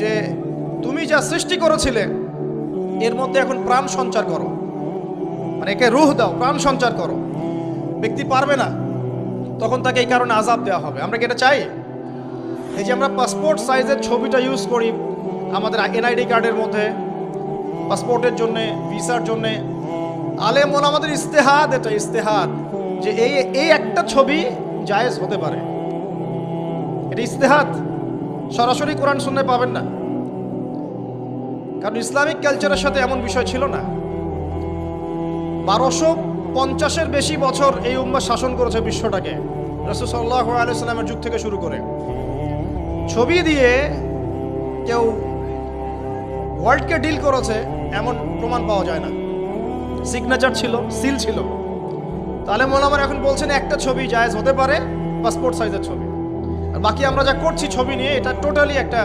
যে তুমি যা সৃষ্টি করেছিলে এর মধ্যে এখন প্রাণ সঞ্চার করো, মানে একে রূহ দাও, প্রাণ সঞ্চার করো। ব্যক্তি পারবে না, তখন তাকে এই কারণে আযাব দেওয়া হবে। আমরা কি এটা চাই? এই যে আমরা পাসপোর্ট সাইজের ছবিটা ইউজ করি আমাদের এনআইডি কার্ডের মধ্যে, পাসপোর্টের জন্যে, ভিসার জন্যে, আলেম ওলামাদের ইস্তেহাদ, এটা ইস্তেহাদ যে এই একটা ছবি জায়েজ হতে পারে। এটা ইস্তেহাদ, সরাসরি কোরআন সুন্নাহয় পাবেন না, কারণ ইসলামিক কালচারের সাথে এমন বিষয় ছিল না। 1250-এর বেশি বছর এই উম্মাহ শাসন করেছে বিশ্বটাকে, রাসূল সাল্লাল্লাহু আলাইহি ওয়াসাল্লামের যুগ থেকে শুরু করে। ছবি দিয়ে কেউ ওয়ার্ল্ডকে ডিল করেছে এমন প্রমাণ পাওয়া যায় না। সিগনেচার ছিল, সিল ছিল। তাহলে মোলামার এখন বলছেন একটা ছবি জায়েজ হতে পারে, পাসপোর্ট সাইজের ছবি। আর বাকি আমরা যা করছি ছবি নিয়ে, এটা টোটালি একটা